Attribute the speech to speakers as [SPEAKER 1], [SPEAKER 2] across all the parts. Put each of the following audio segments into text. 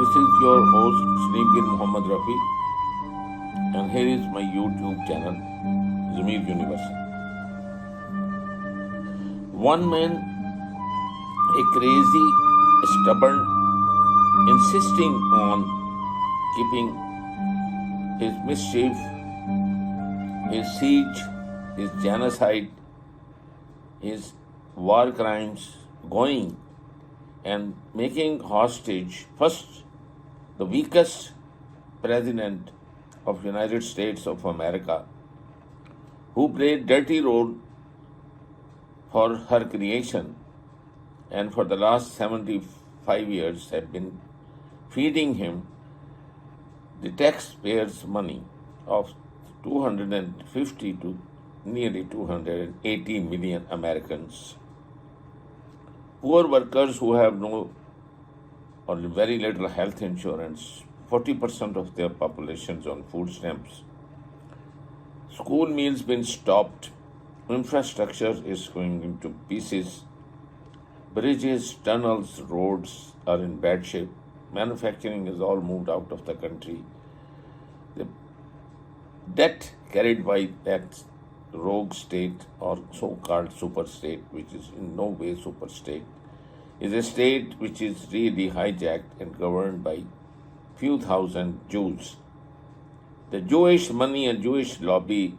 [SPEAKER 1] This is your host Sneem bin Muhammad Rafi, and here is my YouTube channel, Zamir Universal. One man, a crazy, stubborn, insisting on keeping his mischief, his siege, his genocide, his war crimes going, and making hostage first the weakest president of United States of America, who played dirty role for her creation and for the last 75 years have been feeding him the taxpayers' money of 250 to nearly 280 million Americans. Poor workers who have no or very little health insurance, 40% of their populations on food stamps. School meals been stopped, infrastructure is going into pieces, bridges, tunnels, roads are in bad shape, manufacturing is all moved out of the country. The debt carried by that rogue state or so-called super state, which is in no way super state, is a state which is really hijacked and governed by few thousand Jews. The Jewish money and Jewish lobby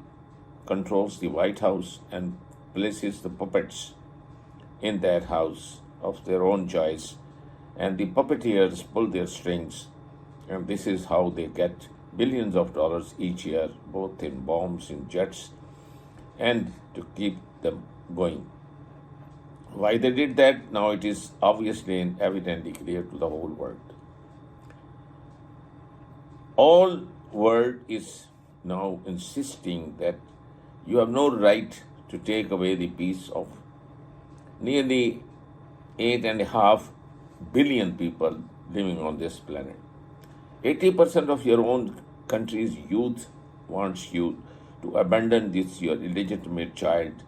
[SPEAKER 1] controls the White House and places the puppets in that house of their own choice, and the puppeteers pull their strings, and this is how they get billions of dollars each year, both in bombs, in jets, and to keep them going. Why they did that, now it is obviously and evidently clear to the whole world. All world is now insisting that you have no right to take away the peace of nearly 8.5 billion people living on this planet. 80% of your own country's youth wants you to abandon this your illegitimate child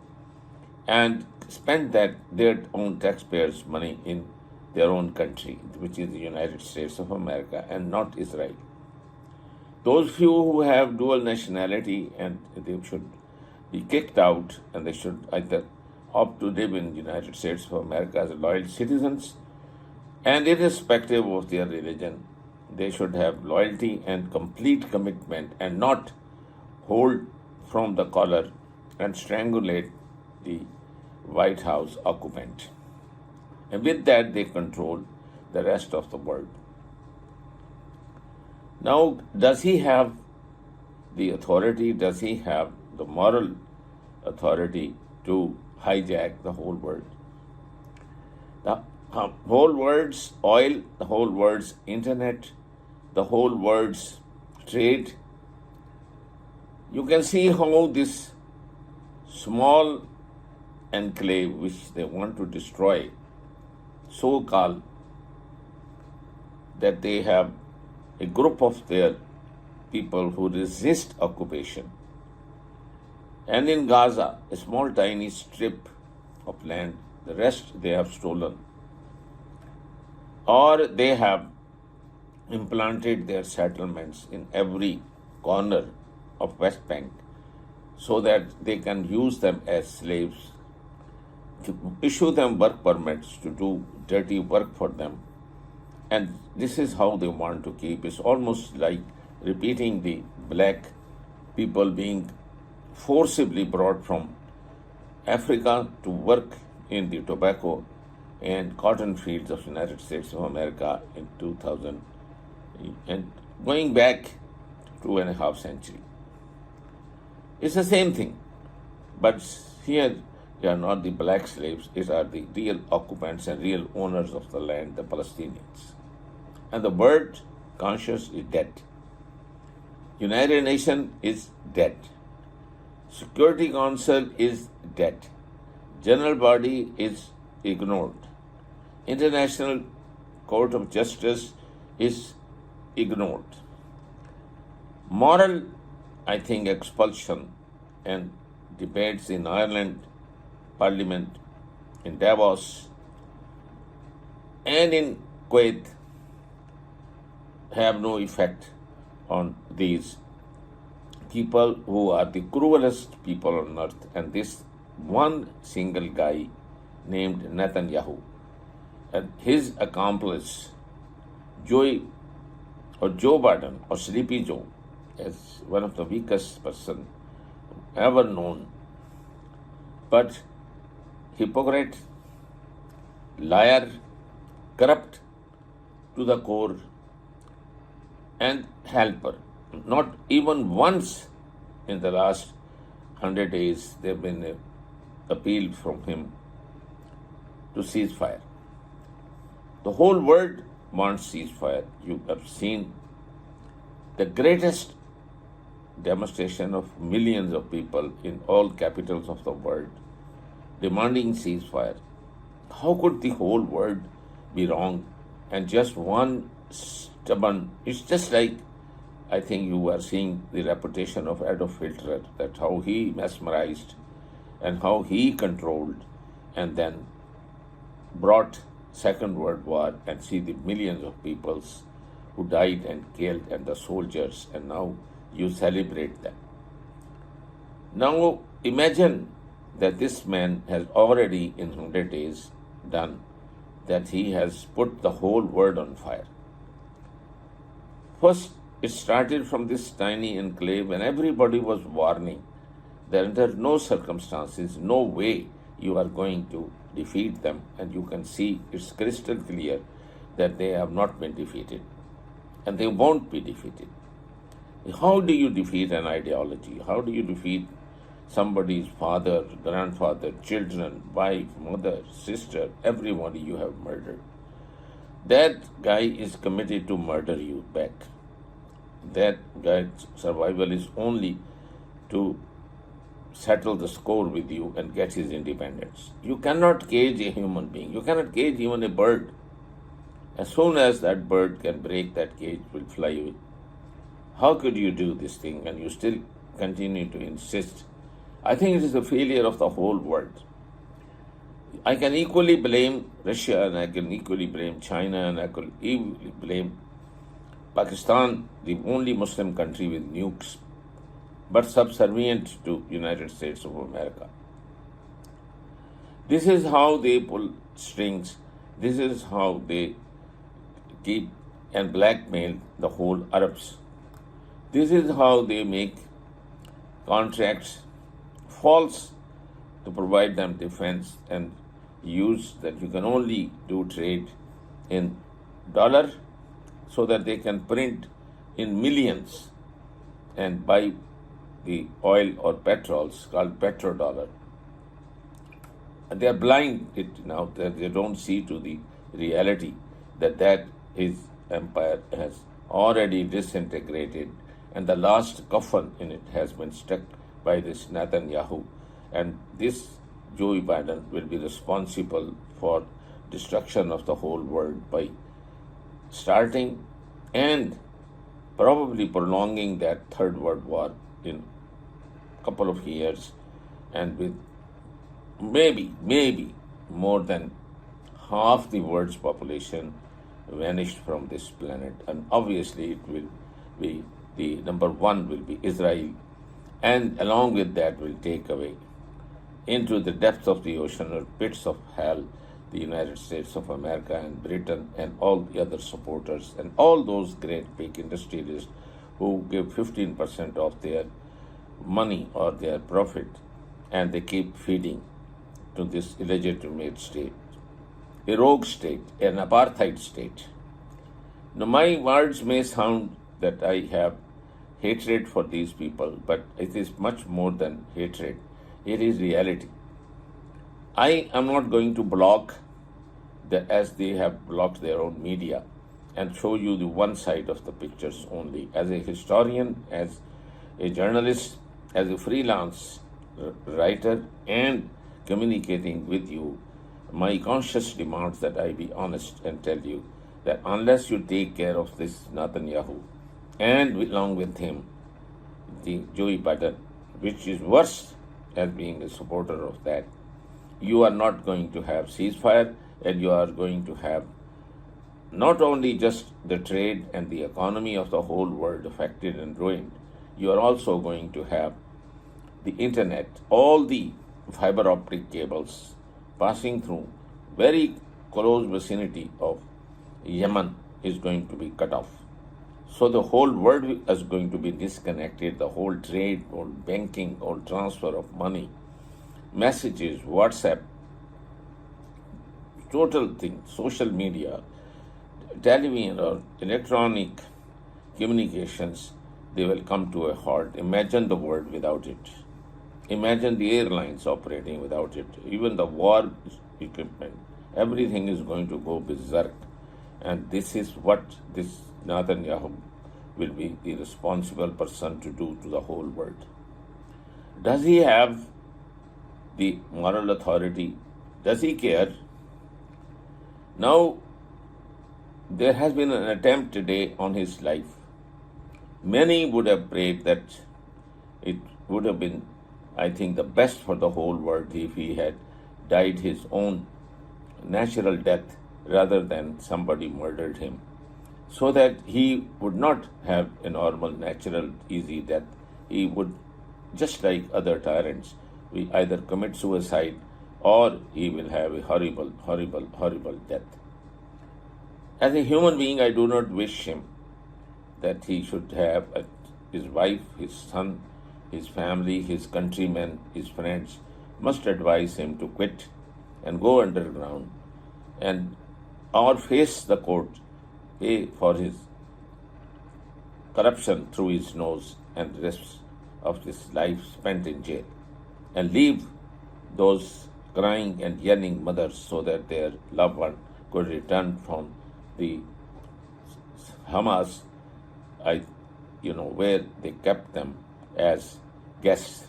[SPEAKER 1] and spend their own taxpayers' money in their own country, which is the United States of America and not Israel. Those few who have dual nationality, and they should be kicked out, and they should either opt to live in the United States of America as loyal citizens, and irrespective of their religion, they should have loyalty and complete commitment and not hold from the collar and strangulate the White House occupant. And with that, they control the rest of the world. Now, does he have the authority, does he have the moral authority to hijack the whole world? The whole world's oil, the whole world's internet, the whole world's trade. You can see how this small enclave which they want to destroy, so-called that they have a group of their people who resist occupation. And in Gaza, a small tiny strip of land, the rest they have stolen. Or they have implanted their settlements in every corner of West Bank so that they can use them as slaves, to issue them work permits to do dirty work for them. And this is how they want to keep. It's almost like repeating the black people being forcibly brought from Africa to work in the tobacco and cotton fields of the United States of America in 2000 and going back 2.5 centuries. It's the same thing, but here they are not the black slaves, these are the real occupants and real owners of the land, the Palestinians. And the world conscience is dead. United Nations is dead. Security Council is dead. General body is ignored. International Court of Justice is ignored. Moral, I think, expulsion and debates in Ireland, Parliament, in Davos, and in Kuwait have no effect on these people who are the cruelest people on earth. And this one single guy named Netanyahu and his accomplice, Joe Joe Biden or Sleepy Joe, as one of the weakest person ever known, but hypocrite, liar, corrupt to the core, and helper. Not even once in the last 100 days there have been an appeal from him to ceasefire. The whole world wants ceasefire. You have seen the greatest demonstration of millions of people in all capitals of the world demanding ceasefire. How could the whole world be wrong and just one stubborn? It's just like, I think you are seeing the reputation of Adolf Hitler, that how he mesmerized and how he controlled and then brought Second World War, and see the millions of peoples who died and killed and the soldiers, and now you celebrate them. Now imagine that this man has already in 100 days done that. He has put the whole world on fire. First, it started from this tiny enclave when everybody was warning that under no circumstances, no way you are going to defeat them, and you can see it's crystal clear that they have not been defeated and they won't be defeated. How do you defeat an ideology? How do you defeat somebody's father, grandfather, children, wife, mother, sister, everybody you have murdered? That guy is committed to murder you back. That guy's survival is only to settle the score with you and get his independence. You cannot cage a human being. You cannot cage even a bird. As soon as that bird can break that cage, will fly away. How could you do this thing and you still continue to insist? I think it is a failure of the whole world. I can equally blame Russia, and I can equally blame China, and I can equally blame Pakistan, the only Muslim country with nukes, but subservient to United States of America. This is how they pull strings. This is how they keep and blackmail the whole Arabs. This is how they make contracts false to provide them defense and use that you can only do trade in dollar so that they can print in millions and buy the oil or petrols called petrodollar. And they are blind now that they don't see to the reality that his empire has already disintegrated, and the last coffin in it has been stuck by this Netanyahu. And this Joe Biden will be responsible for destruction of the whole world by starting and probably prolonging that Third World War in a couple of years, and with maybe more than half the world's population vanished from this planet. And obviously it will be the number one will be Israel, and along with that will take away into the depths of the ocean or pits of hell the United States of America and Britain and all the other supporters and all those great big industrialists who give 15% of their money or their profit, and they keep feeding to this illegitimate state, a rogue state, an apartheid state. Now, my words may sound that I have hatred for these people, but it is much more than hatred. It is reality. I am not going to block as they have blocked their own media and show you the one side of the pictures only. As a historian, as a journalist, as a freelance writer, and communicating with you, my conscience demands that I be honest and tell you that unless you take care of this Netanyahu and along with him the Joe Biden, which is worse as being a supporter of that, you are not going to have ceasefire, and you are going to have not only just the trade and the economy of the whole world affected and ruined, you are also going to have the internet, all the fiber optic cables passing through very close vicinity of Yemen is going to be cut off. So the whole world is going to be disconnected, the whole trade, whole banking, whole transfer of money, messages, WhatsApp, total thing, social media, television or electronic communications, they will come to a halt. Imagine the world without it. Imagine the airlines operating without it. Even the war equipment, everything is going to go berserk. And this is what this Netanyahu will be the responsible person to do to the whole world. Does he have the moral authority? Does he care? Now, there has been an attempt today on his life. Many would have prayed that it would have been, I think, the best for the whole world if he had died his own natural death rather than somebody murdered him, so that he would not have a normal, natural, easy death. He would, just like other tyrants, we either commit suicide or he will have a horrible, horrible, horrible death. As a human being, I do not wish him that he should have his wife, his son, his family, his countrymen, his friends must advise him to quit and go underground and or face the court, pay for his corruption through his nose and the rest of his life spent in jail, and leave those crying and yelling mothers so that their loved one could return from the Hamas, where they kept them as guests.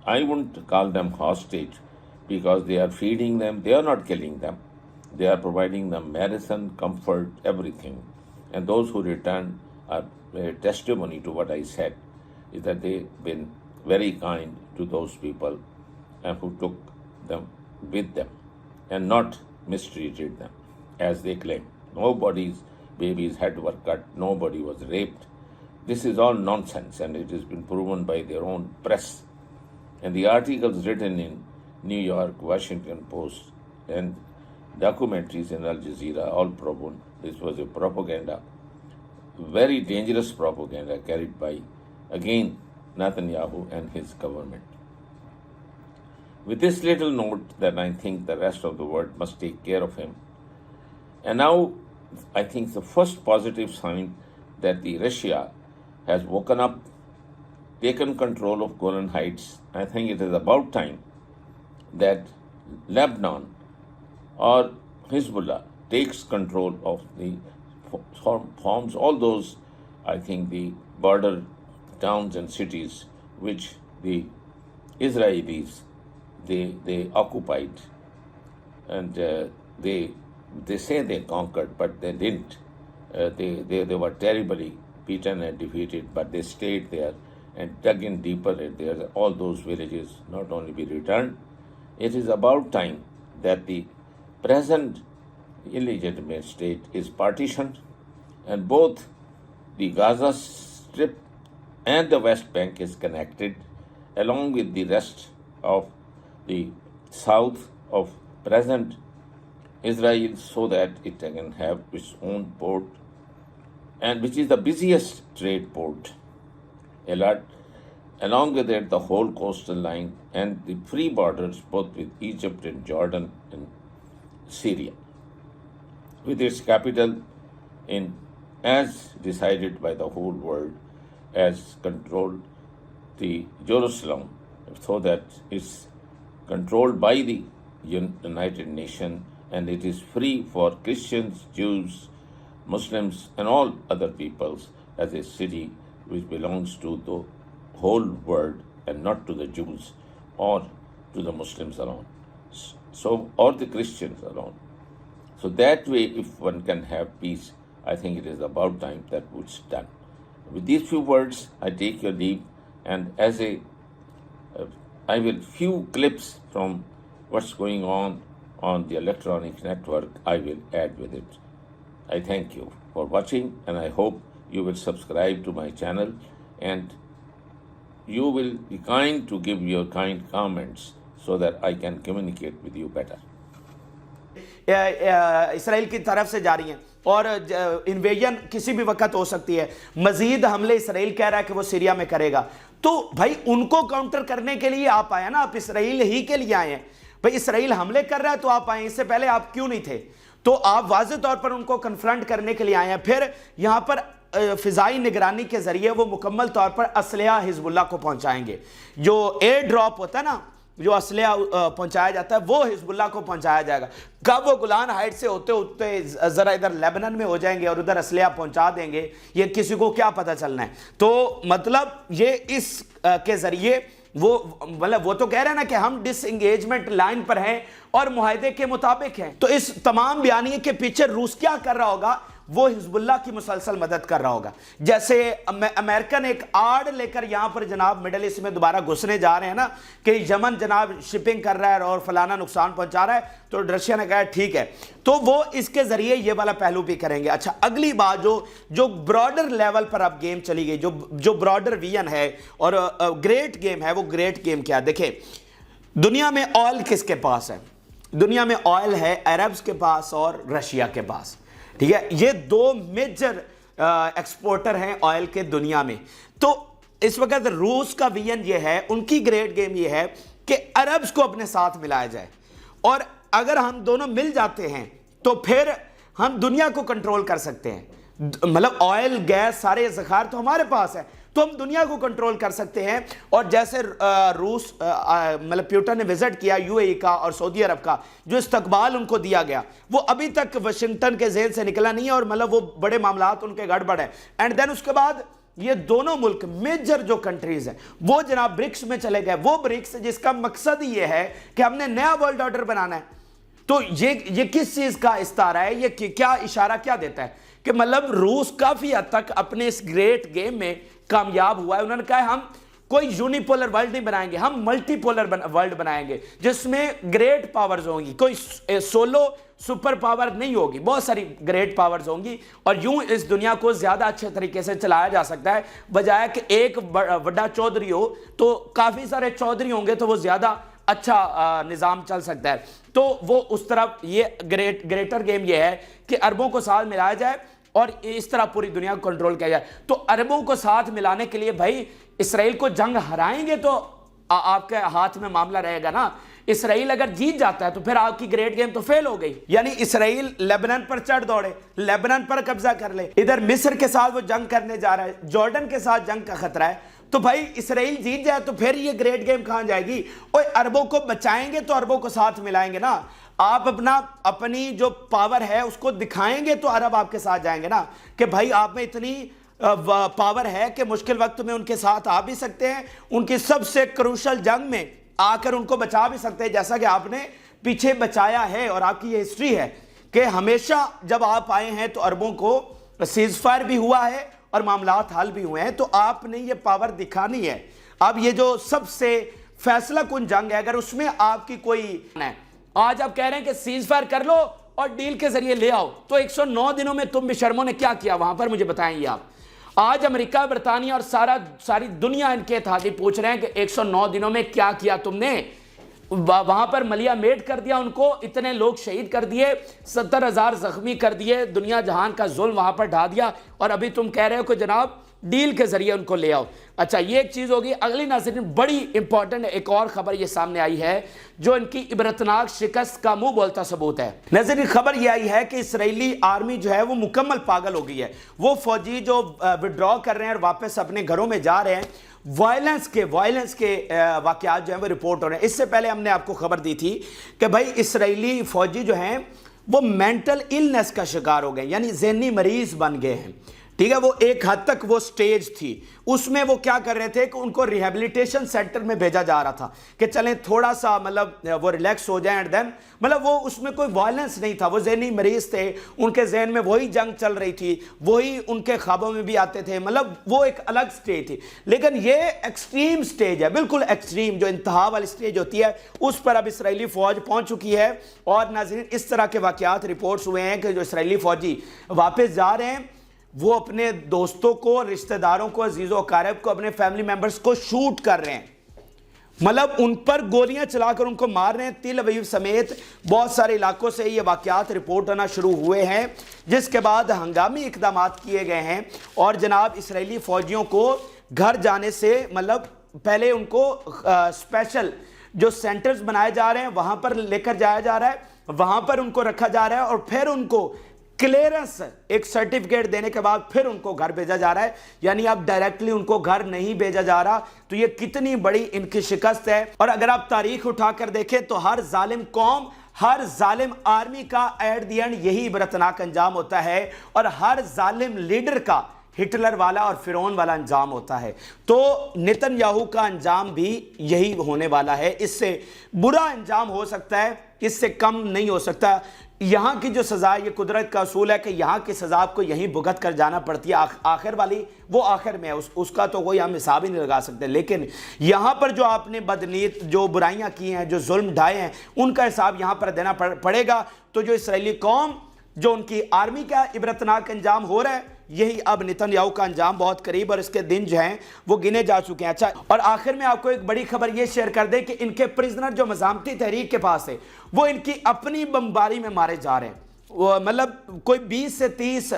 [SPEAKER 1] I wouldn't call them hostage because they are feeding them. They are not killing them. They are providing them medicine, comfort, everything. And those who return are a testimony to what I said, is that they've been very kind to those people and who took them with them and not mistreated them, as they claim. Nobody's baby's head were cut, nobody was raped. This is all nonsense, and it has been proven by their own press. And the articles written in New York, Washington Post, and documentaries in Al Jazeera all proven this was a propaganda, very dangerous propaganda carried by, again, Netanyahu and his government. With this little note, that I think the rest of the world must take care of him. And now, I think the first positive sign that the Russia has woken up, taken control of Golan Heights. I think it is about time that Lebanon or Hezbollah takes control of the forms all those, I think, the border towns and cities which the Israelis they occupied, and they say they conquered, but they didn't. They were terribly beaten and defeated, but they stayed there and dug in deeper, and there all those villages not only be returned. It is about time that the present illegitimate state is partitioned, and both the Gaza Strip and the West Bank is connected, along with the rest of the south of present Israel, so that it can have its own port, and which is the busiest trade port. Along with it, the whole coastal line and the free borders both with Egypt and Jordan and Syria, with its capital in, as decided by the whole world, as controlled the Jerusalem, so that it's controlled by the United Nations, and it is free for Christians, Jews, Muslims, and all other peoples as a city which belongs to the whole world and not to the Jews or to the Muslims alone, or the Christians alone. So that way, if one can have peace, I think it is about time that it's done. With these few words, I take your leave, and as I will few clips from what's going on the electronic network, I will add with it. I thank you for watching, and I hope you will subscribe to my channel and you will be kind to give your kind comments so that I can communicate with you better.
[SPEAKER 2] Israel की तरफ से जारी हैं और invasion किसी भी वक्त हो सकती है। मजीद हमले इसराइल कह रहा है कि वो सीरिया में करेगा, तो भाई उनको काउंटर करने के लिए आप आए ना, आप इसराइल ही के लिए आए हैं। भाई इसराइल हमले कर रहा है तो आप आए, इससे पहले आप क्यों नहीं थे? तो आप वाज़ेह तौर पर उनको कन्फ्रंट करने के लिए आए हैं। फिर यहाँ पर फिजाई निगरानी के जरिए वो मुकम्मल तौर पर असलहा हिजबुल्लाह को पहुंचाएंगे। जो एयर ड्रॉप होता है ना, जो असलहा पहुंचाया जाता है, वो हिजबुल्लाह को पहुंचाया जाएगा। कब वो गोलान हाइट से होते होते जरा इधर लेबनान में हो जाएंगे और उधर असलहा पहुंचा देंगे, ये किसी को क्या पता चलना है। तो मतलब ये इस के जरिए वो मतलब वो तो कह रहे हैं ना कि हम डिसएंगेजमेंट लाइन पर हैं और मुआहदे के मुताबिक हैं। तो इस तमाम बयानिए के पीछे रूस क्या कर रहा होगा? वो हिजबुल्लाह की मुसलसल मदद कर रहा होगा। जैसे अमेरिकन एक आड़ लेकर यहां पर जनाब मिडल ईस्ट में दोबारा घुसने जा रहे हैं ना, कि यमन जनाब शिपिंग कर रहा है और फलाना नुकसान पहुंचा रहा है, तो रशिया ने कहा ठीक है, तो वो इसके जरिए ये वाला पहलू भी करेंगे। अच्छा, अगली बात जो ब्रॉडर लेवल पर अब गेम चली गई, जो ब्रॉडर विजन है और ग्रेट गेम है, वो ग्रेट गेम क्या? देखिए, दुनिया में ऑयल किसके पास है? दुनिया में ऑयल है अरब्स के पास और रशिया के पास, ठीक है। ये दो मेजर एक्सपोर्टर हैं ऑयल के दुनिया में। तो इस वक्त रूस का विजन ये है, उनकी ग्रेट गेम ये है कि अरब्स को अपने साथ मिलाया जाए, और अगर हम दोनों मिल जाते हैं तो फिर हम दुनिया को कंट्रोल कर सकते हैं। मतलब ऑयल गैस सारे ज़खायर तो हमारे पास है, तो हम दुनिया को कंट्रोल कर सकते हैं। और जैसे रूस मतलब प्यूटन ने विजिट किया यूएई का और सऊदी अरब का, जो इस्तकबाल उनको दिया गया वो अभी तक वाशिंगटन के जेल से निकला नहीं है, और मतलब वो बड़े मामलात उनके गड़बड़ है। एंड देन उसके बाद ये दोनों मुल्क मेजर जो कंट्रीज हैं वो जनाब ब्रिक्स में चले गए। वो ब्रिक्स जिसका मकसद ही ये है कि हमने नया वर्ल्ड ऑर्डर बनाना है। तो ये किस चीज का इस्तारा है? ये क्या इशारा क्या देता है कि मतलब रूस काफी हद तक अपने इस ग्रेट गेम में कामयाब हुआ है। उन्होंने कहा हम कोई यूनिपोलर वर्ल्ड नहीं बनाएंगे, हम मल्टीपोलर वर्ल्ड बनाएंगे जिसमें ग्रेट पावर्स होंगी, कोई सोलो सुपर पावर नहीं होगी, बहुत सारी ग्रेट पावर्स होंगी, और यूं इस दुनिया को ज्यादा अच्छे तरीके से चलाया जा सकता है। बजाय कि एक बड़ा चौधरी हो तो काफी सारे चौधरी होंगे तो वो ज्यादा अच्छा निज़ाम चल सकता है। तो वो उस तरफ ये ग्रेटर गेम ये है कि अरबों को साथ मिलाया जाए और इस तरह पूरी दुनिया को कंट्रोल किया जाए। तो अरबों को साथ मिलाने के लिए भाई इसराइल को जंग हराएंगे तो आपके हाथ में मामला रहेगा ना। इसराइल अगर जीत जाता है तो फिर आपकी ग्रेट गेम तो फेल हो गई। यानी इसराइल लेबनान पर चढ़ दौड़े, लेबनान पर कब्जा कर ले, इधर मिस्र के साथ वो जंग करने जा रहा है, जॉर्डन के साथ जंग का खतरा है, तो भाई इसराइल जीत जाए तो फिर ये ग्रेट गेम कहां जाएगी? और अरबों को बचाएंगे तो अरबों को साथ मिलाएंगे ना। आप अपनी जो पावर है उसको दिखाएंगे तो अरब आपके साथ जाएंगे ना, कि भाई आप में इतनी पावर है कि मुश्किल वक्त में उनके साथ आ भी सकते हैं, उनकी सबसे क्रूशल जंग में आकर उनको बचा भी सकते हैं, जैसा कि आपने पीछे बचाया है। और आपकी ये हिस्ट्री है कि हमेशा जब आप आए हैं तो अरबों को सीज फायर भी हुआ है और मामलात हल भी हुए हैं। तो आपने ये पावर दिखानी है। अब ये जो सबसे फैसला कुन जंग है, अगर उसमें आपकी कोई है, आज आप कह रहे हैं कि सीज फायर कर लो और डील के जरिए ले आओ, तो 109 दिनों में तुम बेशर्मों ने क्या किया वहां पर? मुझे बताएंगे आप। आज अमेरिका, बरतानिया और सारी दुनिया इनके इत्तेहादी पूछ रहे हैं कि 109 दिनों में क्या किया तुमने? वहां पर मलिया मेट कर दिया उनको, इतने लोग शहीद कर दिए, 70,000 जख्मी कर दिए, दुनिया जहान का जुल्म वहां पर ढा दिया, और अभी तुम कह रहे हो कि जनाब डील के जरिए उनको ले आओ। अच्छा, ये एक चीज होगी। अगली नाज़रीन बड़ी इंपॉर्टेंट एक और खबर ये सामने आई है जो इनकी इबरतनाक शिकस्त का मुंह बोलता सबूत है। नाज़रीन, खबर ये आई है कि इसराइली आर्मी जो है वो मुकम्मल पागल हो गई है। वो फौजी जो विड्रॉ कर रहे हैं और वापस अपने घरों में जा रहे हैं, वायलेंस के वाकयात जो हैं वो रिपोर्ट हो रहे हैं। इससे पहले हमने आपको खबर दी थी कि भाई इसराइली फौजी जो हैं वो मेंटल इलनेस का शिकार हो गए, यानी ज़हनी मरीज बन गए हैं। ٹھیک ہے، وہ ایک حد تک وہ سٹیج تھی، اس میں وہ کیا کر رہے تھے کہ ان کو ریہیبلیٹیشن سینٹر میں بھیجا جا رہا تھا کہ چلیں تھوڑا سا مطلب وہ ریلیکس ہو جائیں، اینڈ دین مطلب وہ اس میں کوئی وائلنس نہیں تھا، وہ ذہنی مریض تھے، ان کے ذہن میں وہی جنگ چل رہی تھی، وہی ان کے خوابوں میں بھی آتے تھے، مطلب وہ ایک الگ سٹیج تھی. لیکن یہ ایکسٹریم سٹیج ہے، بالکل ایکسٹریم جو انتہا والی سٹیج ہوتی ہے، اس پر اب اسرائیلی فوج پہنچ چکی ہے. اور ناظرین اس طرح کے واقعات رپورٹس ہوئے ہیں کہ جو اسرائیلی فوجی واپس جا رہے ہیں وہ اپنے دوستوں کو، رشتہ داروں کو، عزیز و اقارب کو، اپنے فیملی ممبرز کو شوٹ کر رہے ہیں، مطلب ان پر گولیاں چلا کر ان کو مار رہے ہیں. تل ابیب سمیت بہت سارے علاقوں سے یہ واقعات رپورٹ ہونا شروع ہوئے ہیں، جس کے بعد ہنگامی اقدامات کیے گئے ہیں. اور جناب اسرائیلی فوجیوں کو گھر جانے سے مطلب پہلے ان کو اسپیشل جو سینٹرز بنائے جا رہے ہیں وہاں پر لے کر جایا جا رہا ہے، وہاں پر ان کو رکھا جا رہا ہے، اور پھر ان کو کلیئرنس ایک سرٹیفکیٹ دینے کے بعد پھر ان کو گھر بھیجا جا رہا ہے. یعنی اب ڈائریکٹلی ان کو گھر نہیں بھیجا جا رہا. تو یہ کتنی بڑی ان کی شکست ہے. اور اگر آپ تاریخ اٹھا کر دیکھیں تو ہر ظالم قوم، ہر ظالم آرمی کا ایٹ دی اینڈ یہی عبرتناک انجام ہوتا ہے، اور ہر ظالم لیڈر کا ہٹلر والا اور فرعون والا انجام ہوتا ہے. تو نیتن یاہو کا انجام بھی یہی ہونے والا ہے. اس سے برا انجام ہو سکتا ہے، اس سے کم نہیں ہو سکتا. یہاں کی جو سزا، یہ قدرت کا اصول ہے کہ یہاں کی سزا آپ کو یہیں بھگت کر جانا پڑتی ہے. آخر والی وہ آخر میں ہے، اس کا تو کوئی ہم حساب ہی نہیں لگا سکتے. لیکن یہاں پر جو آپ نے بدنیت جو برائیاں کی ہیں، جو ظلم ڈھائے ہیں، ان کا حساب یہاں پر دینا پڑے گا. تو جو اسرائیلی قوم، جو ان کی آرمی کا عبرتناک انجام ہو رہا ہے، یہی اب نیتن یاہو کا انجام بہت قریب، اور اس کے دن جو ہیں وہ گنے جا چکے ہیں. اچھا، اور آخر میں آپ کو ایک بڑی خبر یہ شیئر کر دیں کہ ان کے پرزنر جو مزاحمتی تحریک کے پاس ہے، وہ ان کی اپنی بمباری میں مارے جا رہے ہیں. مطلب کوئی 20 سے 30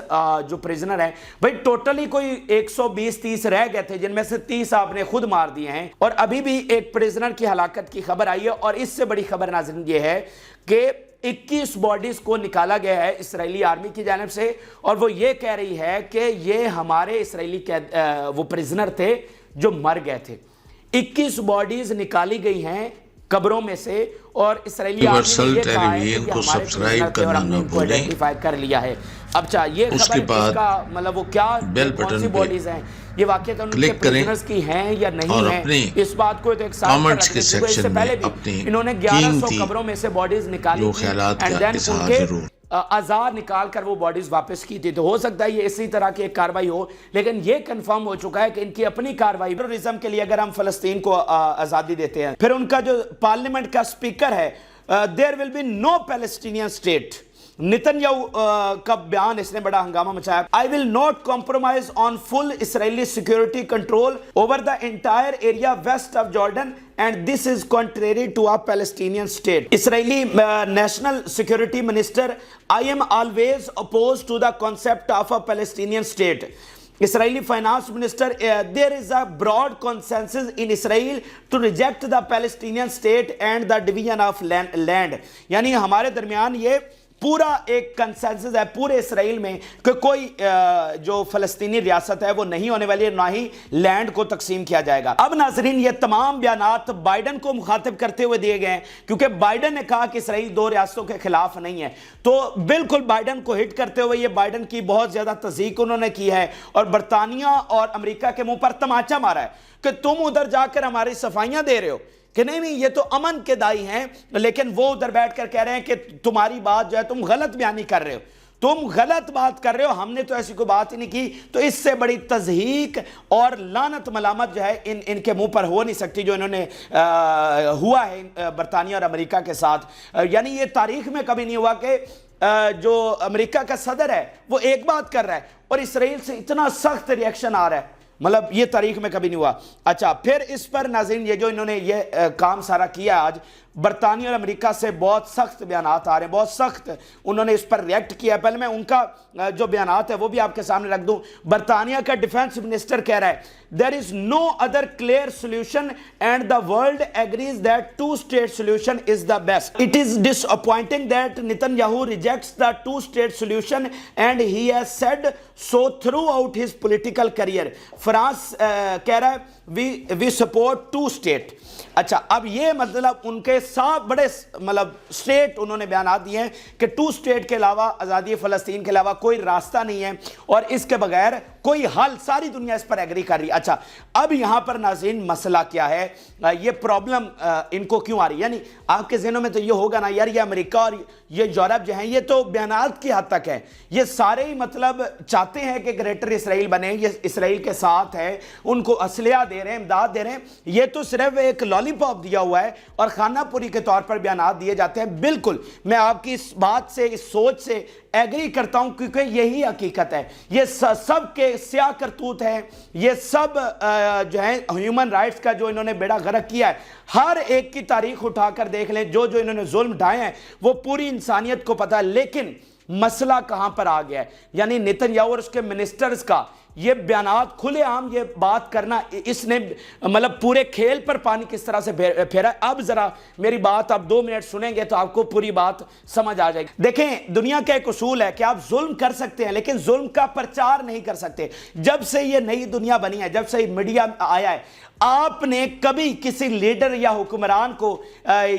[SPEAKER 2] جو پرزنر ہیں بھائی، ٹوٹلی کوئی 120-30 رہ گئے تھے، جن میں سے 30 آپ نے خود مار دیے ہیں. اور ابھی بھی ایک پرزنر کی ہلاکت کی خبر آئی ہے. اور اس سے بڑی خبر ناظرین یہ ہے کہ 21 باڈیز کو نکالا گیا ہے اسرائیلی آرمی کی جانب سے، اور وہ یہ کہہ رہی ہے کہ یہ ہمارے اسرائیلی وہ پرزنر تھے جو مر گئے تھے. 21 باڈیز نکالی گئی ہیں قبروں میں سے، اور اسرائیلی آرمی نے یہ کہا ہے کہ یہ ہمارے پرزنر تھے اور ہم نے ان کو آئیڈینٹیفائی کر لیا ہے. اچھا، یہ خبر اس کا مطلب وہ کیا کون سی باڈیز ہیں، یہ واقعہ ان کے پرزنرز کی ہیں یا نہیں ہیں، اس بات کو تو ایک ساتھ کر رکھیں. کیونکہ اس سے پہلے بھی انہوں نے 1100 قبروں میں سے باڈیز نکالی تھی، اینڈ دین ان کے آزار نکال کر وہ باڈیز واپس کی تھی. تو ہو سکتا ہے یہ اسی طرح کی ایک کاروائی ہو، لیکن یہ کنفرم ہو چکا ہے کہ ان کی اپنی کاروائی ٹیررزم کے لیے اگر ہم فلسطین کو آزادی دیتے ہیں. پھر ان کا جو پارلیمنٹ کا سپیکر ہے، there will be no Palestinian state. Nitin Yahoo کا بیان اس نے بڑا ہنگامہ مچایا. I will not compromise on full Israeli security control over the entire area west of Jordan, and this is contrary to a Palestinian state. Israeli national security minister, I am always opposed to the concept of a Palestinian state. Israeli finance minister, there is a broad consensus in Israel to reject the Palestinian state and the division of land. یعنی ہمارے درمیان یہ پورا ایک consensus ہے پورے اسرائیل میں کہ کوئی جو فلسطینی ریاست ہے وہ نہیں ہونے والی ہے، نہ ہی لینڈ کو تقسیم کیا جائے گا. اب ناظرین یہ تمام بیانات بائیڈن کو مخاطب کرتے ہوئے دیے گئے ہیں، کیونکہ بائیڈن نے کہا کہ اسرائیل 2 ریاستوں کے خلاف نہیں ہے. تو بالکل بائیڈن کو ہٹ کرتے ہوئے یہ بائیڈن کی بہت زیادہ تضحیک انہوں نے کی ہے، اور برطانیہ اور امریکہ کے منہ پر تماچا مارا ہے کہ تم ادھر جا کر ہماری صفائیاں دے رہے ہو کہ نہیں یہ تو امن کے دائی ہیں، لیکن وہ ادھر بیٹھ کر کہہ رہے ہیں کہ تمہاری بات جو ہے تم غلط بیانی کر رہے ہو، تم غلط بات کر رہے ہو، ہم نے تو ایسی کوئی بات ہی نہیں کی. تو اس سے بڑی تضحیک اور لعنت ملامت جو ہے ان کے منہ پر ہو نہیں سکتی جو انہوں نے ہوا ہے برطانیہ اور امریکہ کے ساتھ. یعنی یہ تاریخ میں کبھی نہیں ہوا کہ جو امریکہ کا صدر ہے وہ ایک بات کر رہا ہے اور اسرائیل سے اتنا سخت ری ایکشن آ رہا ہے، مطلب یہ تاریخ میں کبھی نہیں ہوا. اچھا، پھر اس پر ناظرین یہ جو انہوں نے یہ کام سارا کیا آج، برطانیہ اور امریکہ سے بہت سخت بیانات آ رہے ہیں، بہت سخت انہوں نے اس پر ریئیکٹ کیا. پہلے میں ان کا جو بیانات ہے وہ بھی آپ کے سامنے رکھ دوں. برطانیہ کا ڈیفنس منسٹر کہہ رہا ہے there is no other clear solution and the world agrees that two-state solution is the best. It is disappointing that Netanyahu rejects the two-state solution and he has said so throughout his political career. France कह रहा है we support two-state. अच्छा, अब ये मतलब उनके साथ बड़े मतलब स्टेट उन्होंने बयान दिए हैं कि टू स्टेट के अलावा, आज़ादी फ़लस्तीन के अलावा कोई रास्ता नहीं है और इसके बगैर कोई हल, सारी दुनिया इस पर एग्री कर रही है। अच्छा, अब यहाँ पर नाज़रीन मसला क्या है, ये प्रॉब्लम इनको क्यों आ रही है? यानी आपके ज़हनों में तो ये होगा ना यार, ये अमेरिका और ये यूरोप जो हैं ये तो बयानात की हद तक है, ये सारे ही मतलब चाहते हैं कि ग्रेटर इसराइल बने, ये इसराइल के साथ है, उनको असलिया दे रहे हैं, इमदाद दे रहे हैं। ये तो सिर्फ एक लॉलीपॉप दिया हुआ है और खानापुरी के तौर पर बयानात दिए जाते हैं। बिल्कुल मैं आपकी इस बात से, इस सोच से एग्री करता हूं क्योंकि यही हकीकत है। ये सब के स्याह करतूत है, ये सब जो है ह्यूमन राइट्स का जो इन्होंने बेड़ा गर्क किया है, हर एक की तारीख उठाकर देख लें, जो जो इन्होंने जुल्म ढाए हैं वो पूरी इंसानियत को पता है। लेकिन मसला कहां पर आ गया है, यानी नेतन्याहू और उसके मिनिस्टर्स का ये बयानात खुलेआम ये बात करना, इसने मतलब पूरे खेल पर पानी किस तरह से फेरा। अब जरा मेरी बात आप 2 मिनट सुनेंगे तो आपको पूरी बात समझ आ जाएगी। देखें, दुनिया का एक उसूल है कि आप जुल्म कर सकते हैं लेकिन जुल्म का प्रचार नहीं कर सकते। जब से ये नई दुनिया बनी है, जब से मीडिया आया है, आपने कभी किसी लीडर या हुक्मरान को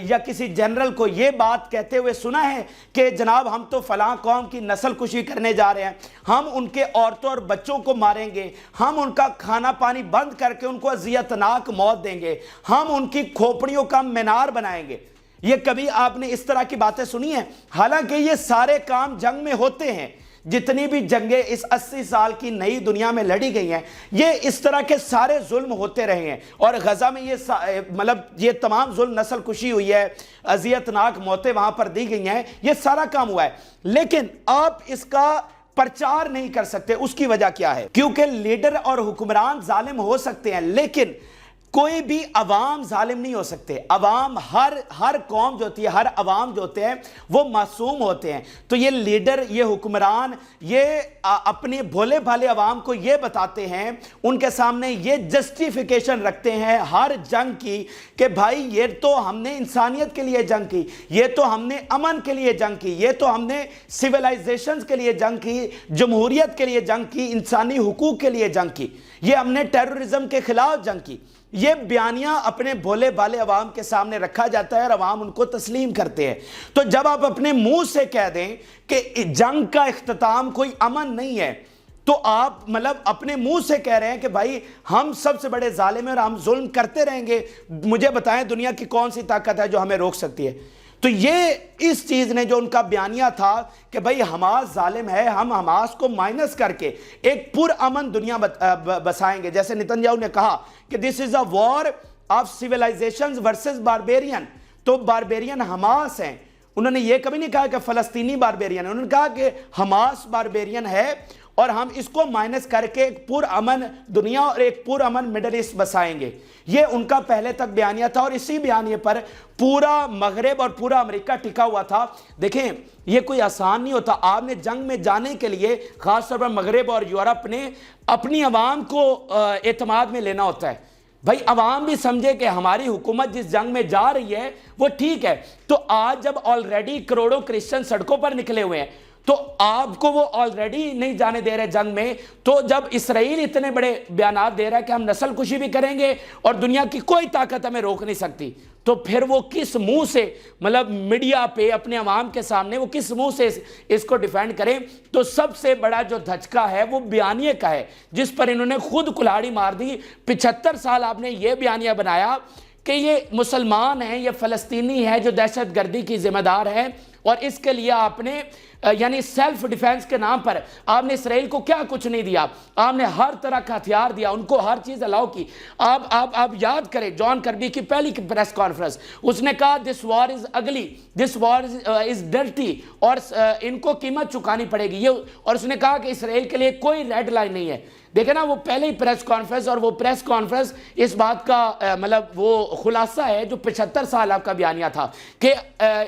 [SPEAKER 2] या किसी जनरल को यह बात कहते हुए सुना है कि जनाब हम तो फलां कौम की नस्ल कुशी करने जा रहे हैं, हम उनके औरतों और बच्चों को मारेंगे, हम उनका खाना पानी बंद करके उनको अजियतनाक मौत देंगे, हम उनकी खोपड़ियों का मीनार बनाएंगे? ये कभी आपने इस तरह की बातें सुनी है? हालांकि ये सारे काम जंग में होते हैं, जितनी भी जंगें इस 80 साल की नई दुनिया में लड़ी गई हैं, ये इस तरह के सारे जुल्म होते रहे हैं। और गजा में ये मतलब ये तमाम जुल्म, नस्ल कुशी हुई है, अजियतनाक मौतें वहां पर दी गई हैं, ये सारा काम हुआ है। लेकिन आप इसका प्रचार नहीं कर सकते। उसकी वजह क्या है? क्योंकि लीडर और हुक्मरान जालिम हो सकते हैं लेकिन कोई भी अवाम जालिम नहीं हो सकते। अवाम, हर कौम जो होती है, हर अवाम जो होते हैं वो मासूम होते हैं। तो ये लीडर, ये हुक्मरान, ये अपने भोले भाले अवाम को ये बताते हैं, उनके सामने ये जस्टिफिकेशन रखते हैं हर जंग की कि भाई ये तो हमने इंसानियत के लिए जंग की, ये तो हमने अमन के लिए जंग की, ये तो हमने सिविलाइजेशन के लिए जंग की, जमहूरियत के लिए जंग की, इंसानी हुकूक के लिए जंग की, ये हमने टेररिज्म के खिलाफ जंग की। ये बयानियां अपने भोले भाले अवाम के सामने रखा जाता है और अवाम उनको तस्लीम करते हैं। तो जब आप अपने मुंह से कह दें कि जंग का इख्तिताम कोई अमन नहीं है, तो आप मतलब अपने मुंह से कह रहे हैं कि भाई हम सबसे बड़े जालिम हैं और हम जुल्म करते रहेंगे। मुझे बताएं दुनिया की कौन सी ताकत है जो हमें रोक सकती है? तो ये इस चीज़ ने, जो उनका बयानिया था कि भाई हमास जालिम है, हम हमास को माइनस करके एक पुरअमन दुनिया बसाएंगे। जैसे नेतन्याहू ने कहा कि this is a war of civilisations versus barbarian, तो बारबेरियन हमास हैं। उन्होंने ये कभी नहीं कहा कि फ़लस्तीनी बारबेरियन है, उन्होंने कहा कि हमास बारबेरियन है और हम इसको माइनस करके एक पुरअमन दुनिया और एक पुरअमन मिडल ईस्ट बसाएंगे। ये उनका पहले तक बयानिया था और इसी बयानिए पर पूरा मगरब और पूरा अमेरिका टिका हुआ था। देखें, ये कोई आसान नहीं होता। आपने जंग में जाने के लिए खासतौर पर मगरब और यूरोप ने अपनी आवाम को एतमाद में लेना होता है। भाई अवाम भी समझे कि हमारी हुकूमत जिस जंग में जा रही है वो ठीक है। तो आज जब ऑलरेडी करोड़ों क्रिश्चियन सड़कों पर निकले हुए हैं तो आपको वो ऑलरेडी नहीं जाने दे रहे जंग में, तो जब इसराइल इतने बड़े बयानात दे रहा है कि हम नस्ल कुशी भी करेंगे और दुनिया की कोई ताकत हमें रोक नहीं सकती, तो फिर वो किस मुंह से मतलब मीडिया पे अपने अवाम के सामने वो किस मुंह से इसको डिफेंड करें? तो सबसे बड़ा जो धचका है वो बयानिए का है, जिस पर इन्होंने खुद कुल्हाड़ी मार दी। 75 साल आपने ये बयानिया बनाया कि ये मुसलमान हैं, ये फ़लस्तीनी है जो दहशत गर्दी की जिम्मेदार है, और इसके लिए आपने यानी सेल्फ डिफेंस के नाम पर आपने इसराइल को क्या कुछ नहीं दिया। आपने हर तरह का हथियार दिया, उनको हर चीज़ अलाउ की। आप याद करें जॉन कर्बी की पहली प्रेस कॉन्फ्रेंस, उसने कहा दिस वॉर इज़ अगली, दिस वॉर इज़ डर्टी, और इनको कीमत चुकानी पड़ेगी ये। और उसने कहा कि इसराइल के लिए कोई रेड लाइन नहीं है। देखे ना वो पहले ही प्रेस कॉन्फ्रेंस, और वो प्रेस कॉन्फ्रेंस इस बात का मतलब वो खुलासा है जो 75 साल आपका बयानिया था कि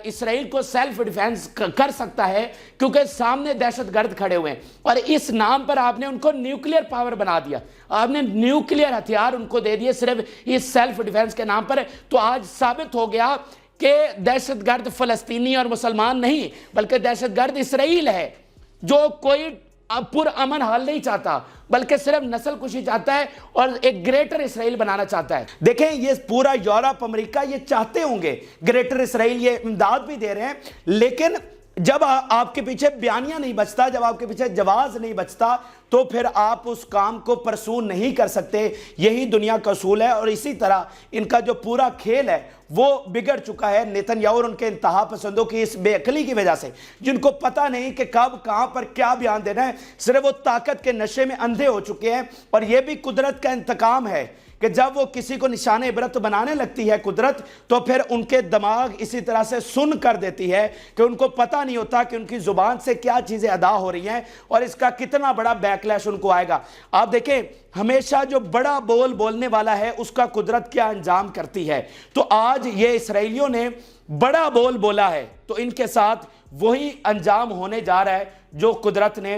[SPEAKER 2] इसराइल को सेल्फ डिफेंस कर सकता है کیونکہ سامنے دہشت گرد کھڑے ہوئے ہیں اور اس نام پر آپ نے ان کو نیوکلیئر پاور بنا دیا, آپ نے نیوکلیئر ہتھیار ان کو دے دیے صرف اس سیلف ڈیفنس کے نام پر. تو آج ثابت ہو گیا کہ دہشت گرد فلسطینی اور مسلمان نہیں بلکہ دہشت گرد اسرائیل ہے, جو کوئی پر امن حال نہیں چاہتا بلکہ صرف نسل کشی چاہتا ہے اور ایک گریٹر اسرائیل بنانا چاہتا ہے. دیکھیں یہ پورا یورپ امریکہ یہ چاہتے ہوں گے گریٹر اسرائیل, یہ امداد بھی دے رہے ہیں, لیکن جب آپ کے پیچھے بیانیہ نہیں بچتا, جب آپ کے پیچھے جواز نہیں بچتا تو پھر آپ اس کام کو پرسو نہیں کر سکتے. یہی دنیا کا اصول ہے اور اسی طرح ان کا جو پورا کھیل ہے وہ بگڑ چکا ہے نیتنیاہو اور ان کے انتہا پسندوں کی اس بے عقلی کی وجہ سے, جن کو پتہ نہیں کہ کب کہاں پر کیا بیان دینا ہے, صرف وہ طاقت کے نشے میں اندھے ہو چکے ہیں. اور یہ بھی قدرت کا انتقام ہے کہ جب وہ کسی کو نشان عبرت بنانے لگتی ہے قدرت, تو پھر ان کے دماغ اسی طرح سے سن کر دیتی ہے کہ ان کو پتہ نہیں ہوتا کہ ان کی زبان سے کیا چیزیں ادا ہو رہی ہیں اور اس کا کتنا بڑا بیکلیش ان کو آئے گا. آپ دیکھیں ہمیشہ جو بڑا بول بولنے والا ہے اس کا قدرت کیا انجام کرتی ہے. تو آج یہ اسرائیلیوں نے بڑا بول بولا ہے تو ان کے ساتھ وہی انجام ہونے جا رہا ہے جو قدرت نے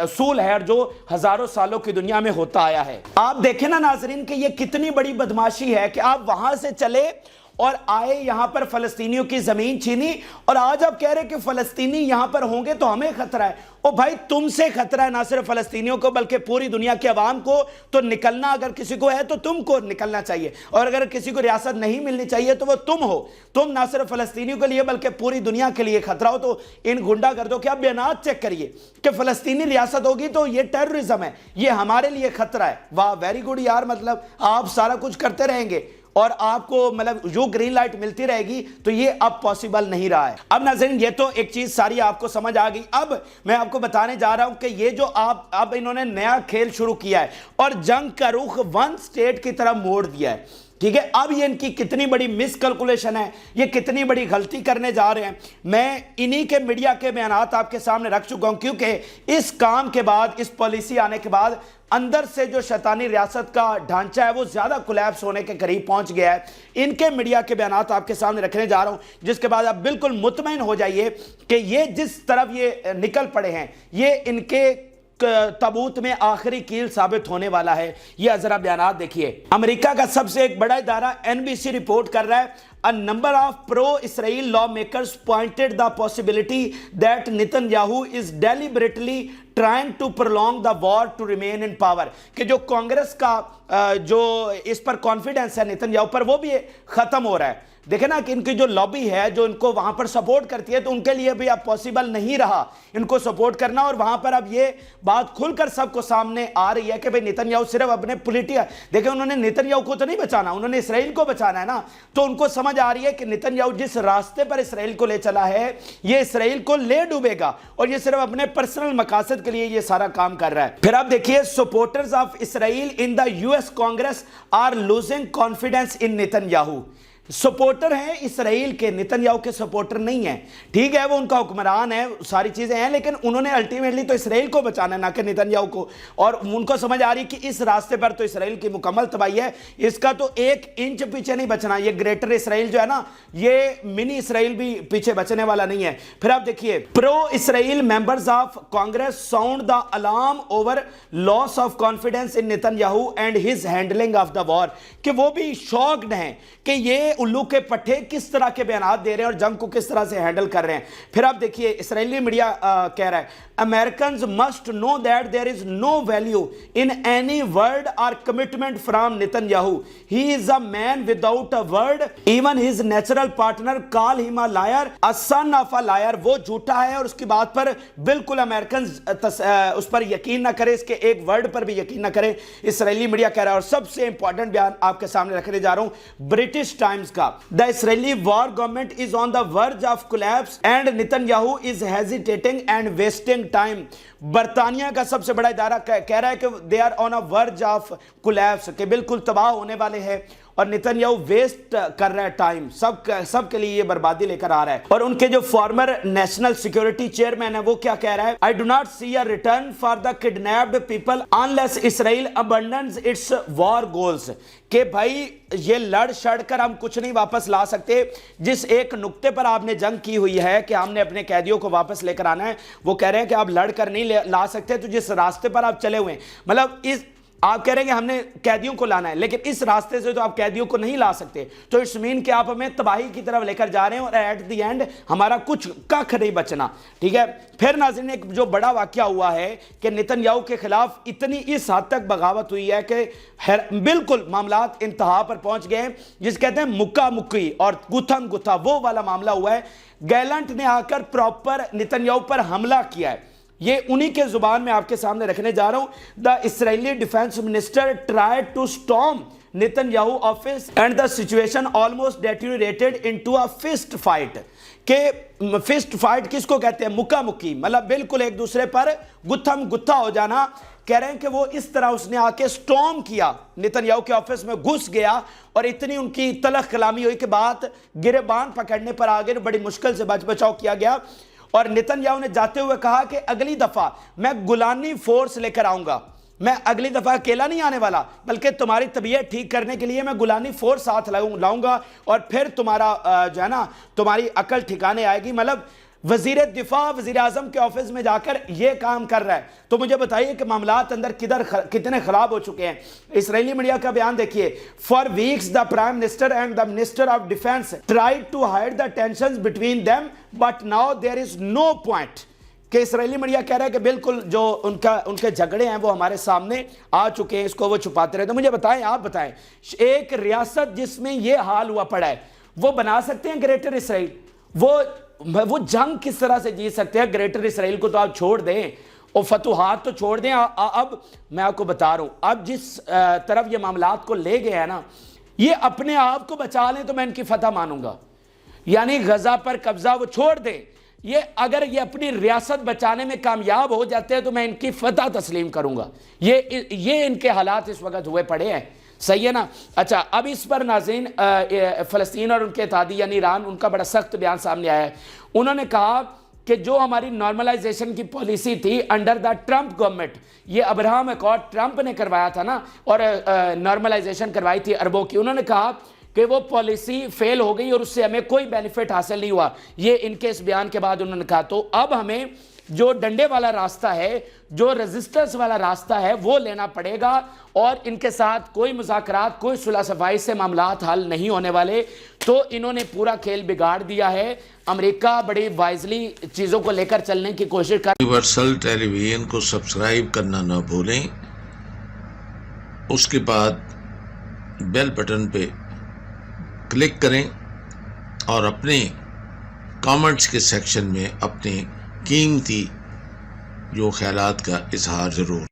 [SPEAKER 2] اصول ہے اور جو ہزاروں سالوں کی دنیا میں ہوتا آیا ہے. آپ دیکھیں نا ناظرین کہ یہ کتنی بڑی بدماشی ہے کہ آپ وہاں سے چلے اور آئے یہاں پر فلسطینیوں کی زمین چھینی اور آج آپ کہہ رہے کہ فلسطینی یہاں پر ہوں گے تو ہمیں خطرہ ہے. او بھائی تم سے خطرہ ہے, نہ صرف فلسطینیوں کو بلکہ پوری دنیا کے عوام کو. تو نکلنا اگر کسی کو ہے تو تم کو نکلنا چاہیے, اور اگر کسی کو ریاست نہیں ملنی چاہیے تو وہ تم ہو. تم نہ صرف فلسطینیوں کے لیے بلکہ پوری دنیا کے لیے خطرہ ہو. تو ان گنڈا گردوں کے آپ بیانات چیک کریے کہ فلسطینی ریاست ہوگی تو یہ ٹیررزم ہے, یہ ہمارے لیے خطرہ ہے. واہ ویری گڈ یار, مطلب آپ سارا کچھ کرتے رہیں گے اور آپ کو مطلب جو گرین لائٹ ملتی رہے گی, تو یہ اب پاسبل نہیں رہا ہے. اب ناظرین یہ تو ایک چیز ساری آپ کو سمجھ آ گئی. اب میں آپ کو بتانے جا رہا ہوں کہ یہ جو اب انہوں نے نیا کھیل شروع کیا ہے اور جنگ کا رخ ون سٹیٹ کی طرف موڑ دیا ہے. ٹھیک ہے, اب یہ ان کی کتنی بڑی مس کیلکولیشن ہے, یہ کتنی بڑی غلطی کرنے جا رہے ہیں. میں انہی کے میڈیا کے بیانات آپ کے سامنے رکھ چکا ہوں, کیونکہ اس کام کے بعد, اس پالیسی آنے کے بعد اندر سے جو شیطانی ریاست کا ڈھانچہ ہے وہ زیادہ کولیپس ہونے کے قریب پہنچ گیا ہے. ان کے میڈیا کے بیانات آپ کے سامنے رکھنے جا رہا ہوں, جس کے بعد آپ بالکل مطمئن ہو جائیے کہ یہ جس طرف یہ نکل پڑے ہیں یہ ان کے تابوت میں آخری کیل ثابت ہونے والا ہے. یہ ذرا بیانات دیکھیے. امریکہ کا سب سے ایک بڑا ادارہ NBC رپورٹ کر رہا ہے, A number of pro-Israel lawmakers pointed the possibility that Netanyahu is deliberately trying to prolong the war to remain in power. کہ جو کانگریس کا جو اس پر کانفیڈنس ہے نیتنیاہو پر وہ بھی ختم ہو رہا ہے. دیکھیں نا کہ ان کی جو لابی ہے جو ان کو وہاں پر سپورٹ کرتی ہے, تو ان کے لیے بھی اب پاسبل نہیں رہا ان کو سپورٹ کرنا. اور وہاں پر اب یہ بات کھل کر سب کو سامنے آ رہی ہے کہ بھئی نیتنیاہو صرف اپنے دیکھیں انہوں نے نیتنیاہو کو تو نہیں بچانا, انہوں نے اسرائیل کو بچانا ہے نا. تو ان کو سمجھ آ رہی ہے کہ نیتنیاہو جس راستے پر اسرائیل کو لے چلا ہے یہ اسرائیل کو لے ڈوبے گا, اور یہ صرف اپنے پرسنل مقاصد کے لیے یہ سارا کام کر رہا ہے. پھر آپ دیکھیے, supporters of Israel in the US Congress are losing confidence in Netanyahu. Supporter ہیں اسرائیل کے, نیتنیاہو کے سپورٹر نہیں ہیں. ٹھیک ہے وہ ان کا حکمران ہے, ساری چیزیں ہیں, لیکن انہوں نے الٹیمیٹلی تو اسرائیل کو بچانا ہے نہ کہ نیتنیاہو کو. اور ان کو سمجھ آ رہی کہ اس راستے پر تو اسرائیل کی مکمل تباہی ہے, اس کا تو ایک انچ پیچھے نہیں بچنا. یہ گریٹر اسرائیل جو ہے نا, یہ منی اسرائیل بھی پیچھے بچنے والا نہیں ہے. پھر آپ دیکھیے, pro Israel members of Congress sound the alarm over loss of confidence in Netanyahu and his handling of the war. کہ وہ بھی شاکڈ ہیں کہ یہ الو کے پٹھے کس طرح کے بیانات دے رہے ہیں اور جنگ کو کس طرح سے ہینڈل کر رہے ہیں. پھر آپ دیکھیے, اسرائیلی میڈیا کہہ رہا ہے, Americans must know that there is no value in any word or commitment from Netanyahu. He is a man without a word. Even his natural partner call him a liar, a son of a liar. وہ جھوٹا ہے اور اس کی بات پر بالکل Americans اس پر یقین نہ کرے, اس کے ایک ورڈ پر بھی یقین نہ کرے. اسرائیلی میڈیا کہہ رہا ہے. اور سب سے امپورٹنٹ بیان آپ کے سامنے رکھنے جا رہا ہوں برٹش ٹائمز کا. The Israeli war government is on the verge of collapse and Netanyahu is hesitating and wasting time. برطانیہ کا سب سے بڑا ادارہ کہہ رہا ہے کہ they are on a verge of collapse, کہ بالکل تباہ ہونے والے ہیں. اور نیتنیاہو ویسٹ کر رہا ہے ٹائم, سب کے لیے یہ بربادی لے کر آ رہا ہے. اور ان کے جو فارمر نیشنل سیکیورٹی چیئرمین ہے وہ کیا کہہ رہا ہے, I do not see a return for the kidnapped people unless Israel abandons its war goals. کہ بھائی یہ لڑ شڑ کر ہم کچھ نہیں واپس لا سکتے. جس ایک نقطے پر آپ نے جنگ کی ہوئی ہے کہ ہم نے اپنے قیدیوں کو واپس لے کر آنا ہے, وہ کہہ رہے ہیں کہ آپ لڑ کر نہیں لا سکتے. تو جس راستے پر آپ چلے ہوئے ہیں, مطلب آپ کہہ رہے ہیں کہ ہم نے قیدیوں کو لانا ہے, لیکن اس راستے سے تو آپ قیدیوں کو نہیں لا سکتے. تو اٹس مین کہ آپ ہمیں تباہی کی طرف لے کر جا رہے ہیں, اور ایٹ دی اینڈ ہمارا کچھ ککھ نہیں بچنا. ٹھیک ہے. پھر ناظرین ایک جو بڑا واقعہ ہوا ہے کہ نیتنیاہو کے خلاف اتنی اس حد تک بغاوت ہوئی ہے کہ بالکل معاملات انتہا پر پہنچ گئے ہیں, جس کہتے ہیں مکہ مکی اور گتھم گتھا, وہ والا معاملہ ہوا ہے. گیلنٹ نے آ کر پراپر نیتنیاہو پر حملہ کیا ہے. یہ انہی کے زبان میں آپ کے سامنے رکھنے جا رہا ہوں. دا اسرائیلی ڈیفense minister tried to storm Netanyahu office and the situation almost deteriorated into a fist fight. کہ fist fight کس کو کہتے ہیں, مکہ مکی, مطلب بالکل ایک دوسرے پر گتھم گتھا ہو جانا. کہہ رہے ہیں کہ وہ اس طرح اس نے آ کے سٹورم کیا, نیتنیاہو کے آفس میں گھس گیا, اور اتنی ان کی تلخ کلامی ہوئی کہ بات گریبان پکڑنے پر آگے بڑی مشکل سے بچاؤ کیا گیا. اور نیتنیاہو نے جاتے ہوئے کہا کہ اگلی دفعہ میں گولانی فورس لے کر آؤں گا, میں اگلی دفعہ اکیلا نہیں آنے والا, بلکہ تمہاری طبیعت ٹھیک کرنے کے لیے میں گولانی فورس ساتھ لاؤں گا, اور پھر تمہارا جو ہے نا تمہاری عقل ٹھکانے آئے گی. مطلب وزیر دفاع وزیر اعظم کے آفس میں جا کر یہ کام کر رہا ہے. تو مجھے بتائیے کہ معاملات اندر کتنے خراب ہو چکے ہیں. اسرائیلی میڈیا کا بیان دیکھیے. For weeks the prime minister and the minister of defence tried to hide the tensions between them but now there is no point. کہ اسرائیلی میڈیا کہہ رہا ہے کہ بالکل جو ان کے جھگڑے ہیں وہ ہمارے سامنے آ چکے ہیں, اس کو وہ چھپاتے رہے. تو مجھے بتائیں, آپ بتائیں, ایک ریاست جس میں یہ حال ہوا پڑا ہے, وہ بنا سکتے ہیں گریٹر اسرائیل؟ وہ جنگ کس طرح سے جیت سکتے ہیں؟ گریٹر اسرائیل کو تو آپ چھوڑ دیں, اور فتوحات تو چھوڑ دیں. اب میں آپ کو بتا رہا ہوں, اب جس طرف یہ معاملات کو لے گئے ہیں نا, یہ اپنے آپ کو بچا لیں تو میں ان کی فتح مانوں گا. یعنی غزہ پر قبضہ وہ چھوڑ دیں, یہ اگر یہ اپنی ریاست بچانے میں کامیاب ہو جاتے ہیں تو میں ان کی فتح تسلیم کروں گا. یہ ان کے حالات اس وقت ہوئے پڑے ہیں. صحیح ہے نا. اچھا, اب اس پر ناظرین فلسطین اور ان کے اتحادی یعنی ایران, ان کا بڑا سخت بیان سامنے آیا ہے. انہوں نے کہا کہ جو ہماری نارملائزیشن کی پالیسی تھی انڈر دا ٹرمپ گورنمنٹ, یہ ابراہم ایکارڈ ٹرمپ نے کروایا تھا نا, اور نارملائزیشن کروائی تھی عربوں کی, انہوں نے کہا کہ وہ پالیسی فیل ہو گئی اور اس سے ہمیں کوئی بینیفٹ حاصل نہیں ہوا. یہ ان کے اس بیان کے بعد انہوں نے کہا تو اب ہمیں جو ڈنڈے والا راستہ ہے, جو ریزسٹنس والا راستہ ہے, وہ لینا پڑے گا, اور ان کے ساتھ کوئی مذاکرات, کوئی صلح صفائی سے معاملات حل نہیں ہونے والے. تو انہوں نے پورا کھیل بگاڑ دیا ہے. امریکہ بڑی وائزلی چیزوں کو لے کر چلنے کی کوشش کر.
[SPEAKER 3] یونیورسل ٹیلی ویژن کو سبسکرائب کرنا نہ بھولیں, اس کے بعد بیل بٹن پہ کلک کریں, اور اپنے کامنٹس کے سیکشن میں اپنے قیمتی جو خیالات کا اظہار ضرور